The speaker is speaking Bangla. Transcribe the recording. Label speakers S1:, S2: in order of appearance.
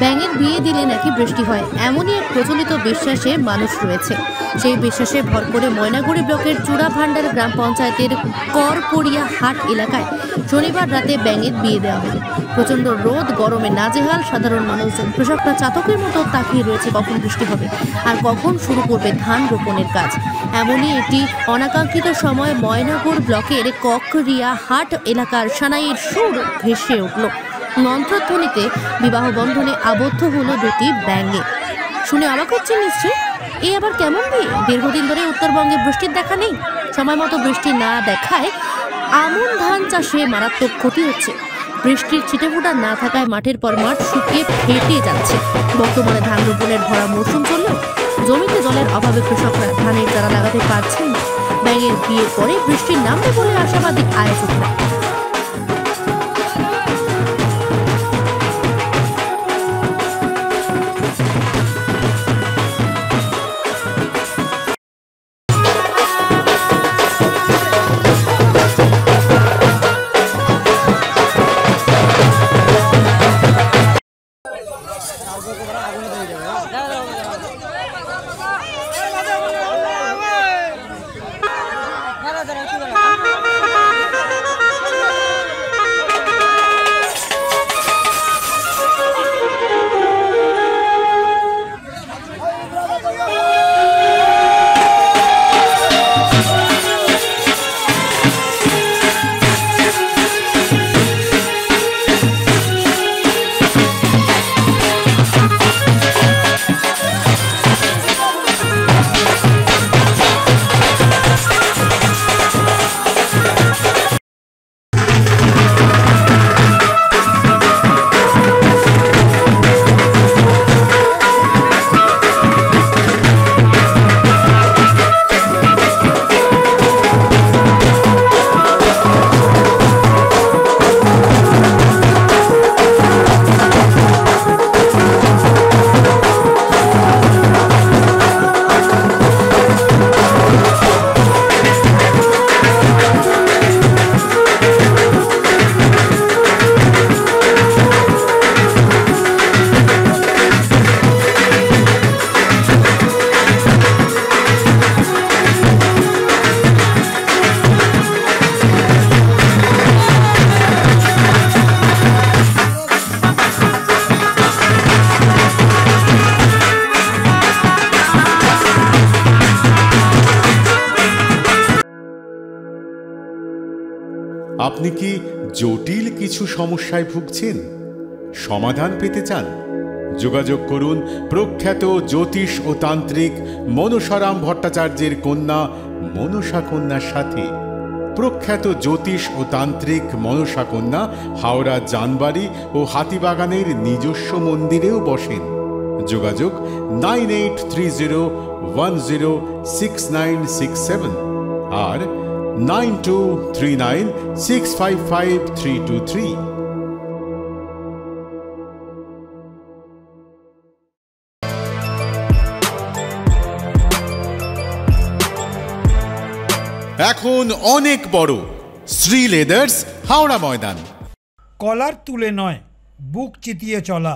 S1: ব্যাঙের বিয়ে দিলে নাকি বৃষ্টি হয়, এমনই এক প্রচলিত বিশ্বাসে মানুষ রয়েছে। সেই বিশ্বাসে ভর করে ময়নাগুড়ি ব্লকের চূড়াভান্ডার গ্রাম পঞ্চায়েতের করপড়িয়া হাট এলাকায় শনিবার রাতে ব্যাঙের বিয়ে দেওয়া হলো। প্রচণ্ড রোদ, গরমে নাজেহাল সাধারণ মানুষজন। কৃষকরা চাতকের মতো তাকিয়ে রয়েছে কখন বৃষ্টি হবে আর কখন শুরু করবে ধান রোপণের কাজ। এমনই একটি অনাকাঙ্ক্ষিত সময় ময়নাগুড়ি ব্লকের করপড়িয়া হাট এলাকার সানাইয়ের সুর ভেসে উঠল। মন্ত্রধ্বনিতে বিবাহ বন্ধনে আবদ্ধ হলো দুটি ব্যাঙে। শুনে অবাক হচ্ছে নিশ্চয়, এই আবার কেমন বিয়ে? দীর্ঘদিন ধরে উত্তরবঙ্গে বৃষ্টির দেখা নেই। সময় মতো বৃষ্টি না দেখায় আমন ধান চাষে মারাত্মক ক্ষতি হচ্ছে। বৃষ্টির ছিটেফোঁটা না থাকায় মাঠের পর মাঠ শুকিয়ে ফেটে যাচ্ছে। বর্তমানে ধান রোপণের ভরা মৌসুম চললেও জমিতে জলের অভাবে কৃষকরা ধানের চারা লাগাতে পারছেন না। ব্যাঙের বিয়ের পরে বৃষ্টির নামবে বলে আশাবাদী আয়োজকরা।
S2: আপনি কি জটিল কিছু সমস্যায় ভুগছেন? সমাধান পেতে চান? যোগাযোগ করুন প্রখ্যাত জ্যোতিষ ও তান্ত্রিক মনসারাম ভট্টাচার্যের কন্যা মনসা কন্যার সাথে। প্রখ্যাত জ্যোতিষ ও তান্ত্রিক মনসা কন্যা হাওড়া জানবাড়ি ও হাতিবাগানের নিজস্ব মন্দিরেও বসেন। যোগাযোগ 9830106967 আর 9239655323। এখন অনেক বড় শ্রী লেদার্স হাওড়া ময়দান।
S3: কলার তুলে নয়, বুক চিতিয়ে চলা।